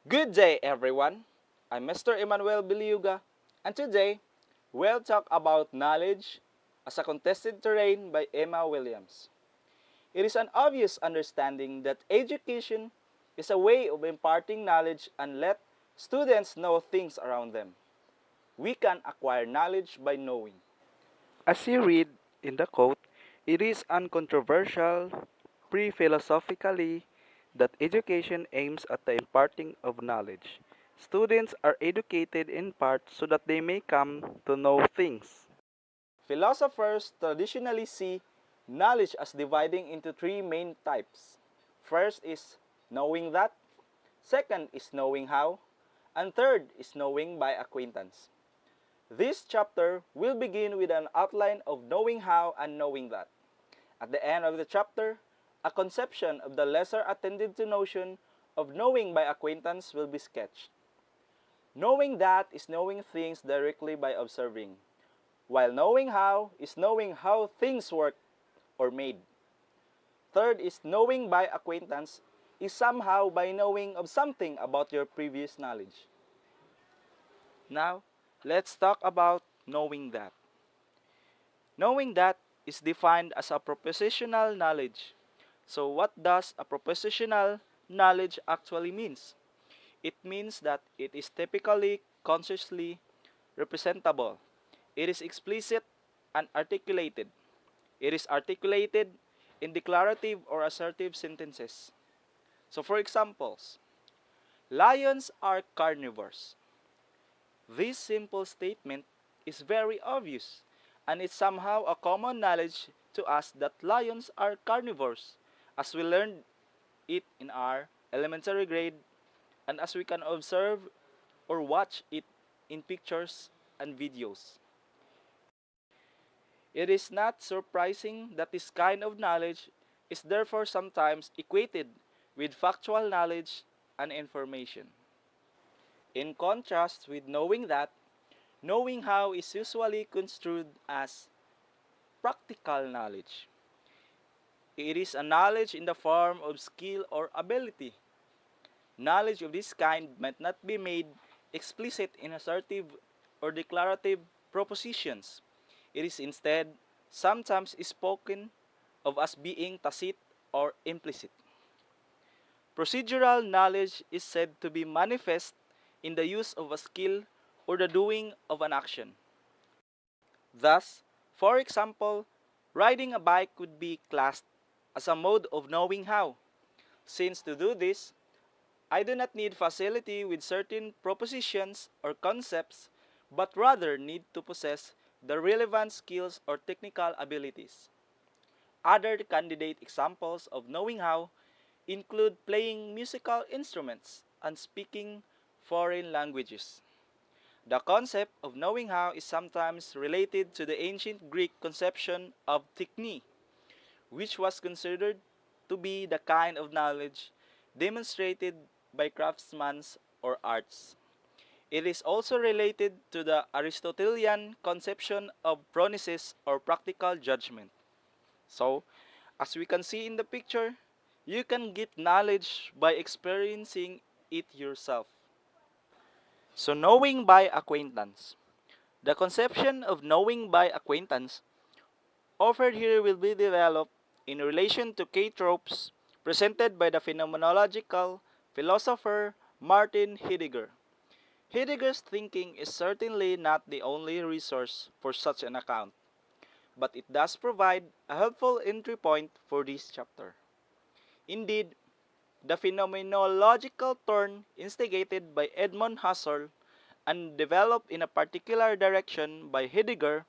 Good day, everyone. I'm Mr. Emmanuel Biliuga, and today we'll talk about knowledge as a contested terrain by Emma Williams. It is an obvious understanding that education is a way of imparting knowledge and let students know things around them. We can acquire knowledge by knowing. As you read in the quote, it is uncontroversial pre-philosophically that education aims at the imparting of knowledge. Students are educated in part so that they may come to know things. Philosophers traditionally see knowledge as dividing into three main types. First is knowing that, second is knowing how, and third is knowing by acquaintance. This chapter will begin with an outline of knowing how and knowing that. At the end of the chapter, a conception of the lesser attended to notion of knowing by acquaintance will be sketched. Knowing that is knowing things directly by observing, while knowing how is knowing how things work or made. Third is knowing by acquaintance is somehow by knowing of something about your previous knowledge. Now, let's talk about knowing that. Knowing that is defined as a propositional knowledge. So what does a propositional knowledge actually means? It means that it is typically consciously representable. It is explicit and articulated. It is articulated in declarative or assertive sentences. So for examples, lions are carnivores. This simple statement is very obvious, and it's somehow a common knowledge to us that lions are carnivores, as we learned it in our elementary grade and as we can observe or watch it in pictures and videos. It is not surprising that this kind of knowledge is therefore sometimes equated with factual knowledge and information. In contrast with knowing that, knowing how is usually construed as practical knowledge. It is a knowledge in the form of skill or ability. Knowledge of this kind might not be made explicit in assertive or declarative propositions. It is instead sometimes spoken of as being tacit or implicit. Procedural knowledge is said to be manifest in the use of a skill or the doing of an action. Thus, for example, riding a bike would be classed as a mode of knowing how, since to do this, I do not need facility with certain propositions or concepts, but rather need to possess the relevant skills or technical abilities. Other candidate examples of knowing how include playing musical instruments and speaking foreign languages. The concept of knowing how is sometimes related to the ancient Greek conception of techne, which was considered to be the kind of knowledge demonstrated by craftsmen or arts. It is also related to the Aristotelian conception of phronesis or practical judgment. So, as we can see in the picture, you can get knowledge by experiencing it yourself. So, knowing by acquaintance. The conception of knowing by acquaintance offered here will be developed in relation to K-tropes presented by the phenomenological philosopher Martin Heidegger. Heidegger's thinking is certainly not the only resource for such an account, but it does provide a helpful entry point for this chapter. Indeed, the phenomenological turn instigated by Edmund Husserl and developed in a particular direction by Heidegger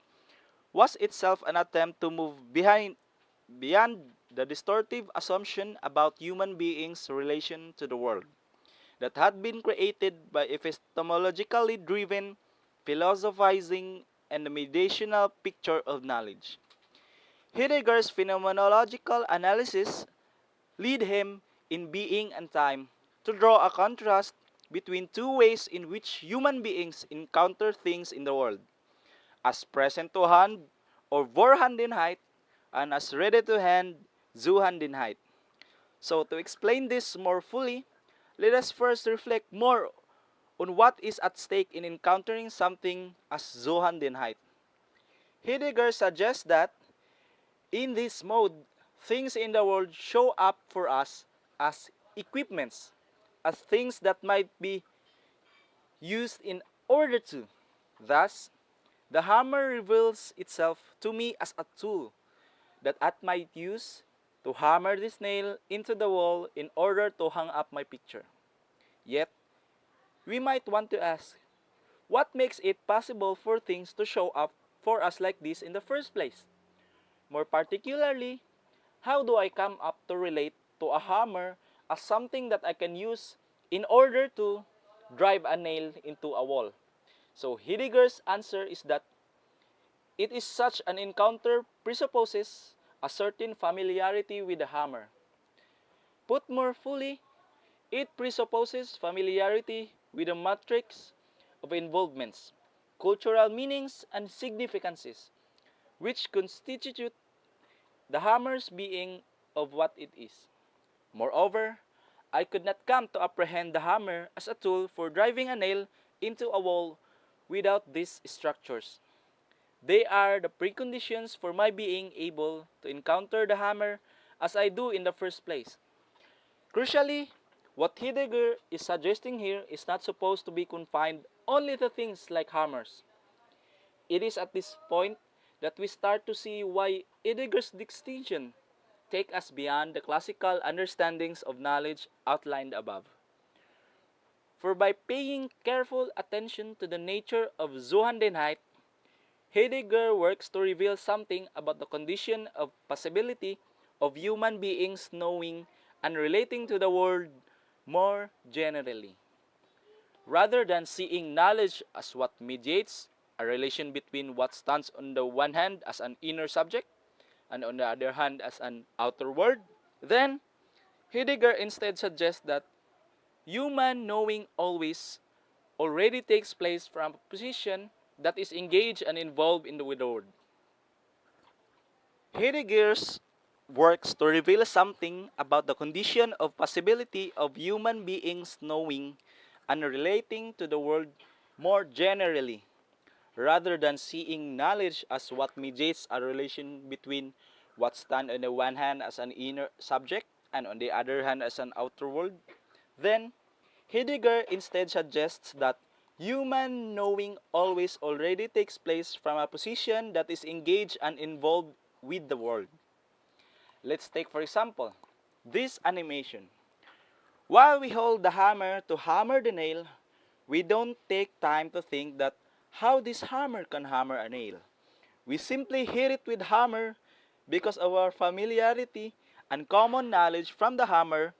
was itself an attempt to move beyond the distortive assumption about human beings' relation to the world that had been created by epistemologically driven philosophizing and the mediational picture of knowledge. Heidegger's phenomenological analysis lead him in Being and Time to draw a contrast between two ways in which human beings encounter things in the world, as present to hand or Vorhandenheit and as ready to hand Zuhandenheit. So to explain this more fully, let us first reflect more on what is at stake in encountering something as Zohandenheit. Heidegger suggests that in this mode, things in the world show up for us as equipments, as things that might be used in order to. Thus, the hammer reveals itself to me as a tool that I might use to hammer this nail into the wall in order to hang up my picture. Yet, we might want to ask, what makes it possible for things to show up for us like this in the first place? More particularly, how do I come up to relate to a hammer as something that I can use in order to drive a nail into a wall? So Heidegger's answer is that it is such an encounter presupposes a certain familiarity with the hammer. Put more fully, it presupposes familiarity with the matrix of involvements, cultural meanings, and significances, which constitute the hammer's being of what it is. Moreover, I could not come to apprehend the hammer as a tool for driving a nail into a wall without these structures. They are the preconditions for my being able to encounter the hammer as I do in the first place. Crucially, what Heidegger is suggesting here is not supposed to be confined only to things like hammers. It is at this point that we start to see why Heidegger's distinction take us beyond the classical understandings of knowledge outlined above. For by paying careful attention to the nature of Zuhandenheit, Heidegger works to reveal something about the condition of possibility of human beings knowing and relating to the world more generally. Rather than seeing knowledge as what mediates a relation between what stands on the one hand as an inner subject and on the other hand as an outer world, then Heidegger instead suggests that human knowing always already takes place from a position that is engaged and involved in the world. Heidegger's works to reveal something about the condition of possibility of human beings knowing and relating to the world more generally, rather than seeing knowledge as what mediates a relation between what stands on the one hand as an inner subject and on the other hand as an outer world. Then, Heidegger instead suggests that human knowing always already takes place from a position that is engaged and involved with the world. Let's take for example, this animation. While we hold the hammer to hammer the nail, we don't take time to think that how this hammer can hammer a nail. We simply hit it with hammer because of our familiarity and common knowledge from the hammer.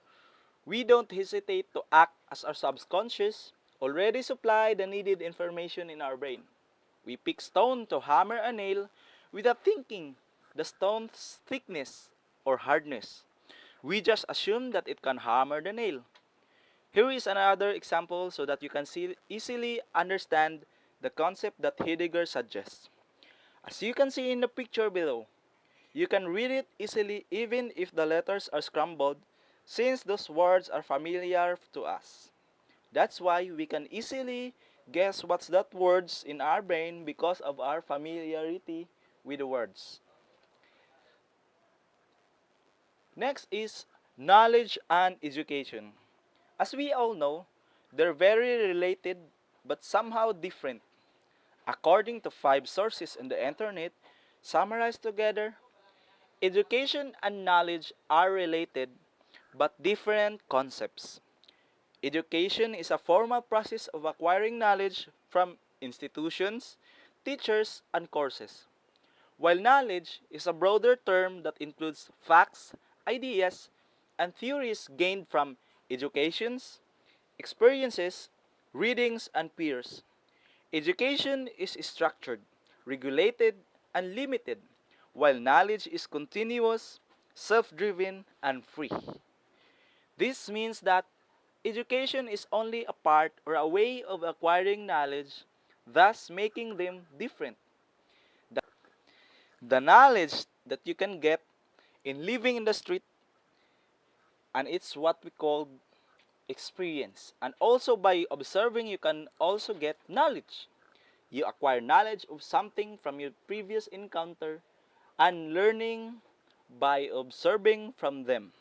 We don't hesitate to act as our subconscious already supply the needed information in our brain. We pick stone to hammer a nail without thinking the stone's thickness or hardness. We just assume that it can hammer the nail. Here is another example so that you can easily understand the concept that Heidegger suggests. As you can see in the picture below, you can read it easily even if the letters are scrambled, since those words are familiar to us. That's why we can easily guess what's that words in our brain because of our familiarity with the words. Next is knowledge and education. As we all know, they're very related but somehow different. According to 5 sources on the internet, summarized together, education and knowledge are related but different concepts. Education is a formal process of acquiring knowledge from institutions, teachers, and courses, while knowledge is a broader term that includes facts, ideas, and theories gained from educations, experiences, readings, and peers. Education is structured, regulated, and limited, while knowledge is continuous, self-driven, and free. This means that education is only a part or a way of acquiring knowledge, thus making them different. The knowledge that you can get in living in the street, and it's what we call experience. And also by observing, you can also get knowledge. You acquire knowledge of something from your previous encounter and learning by observing from them.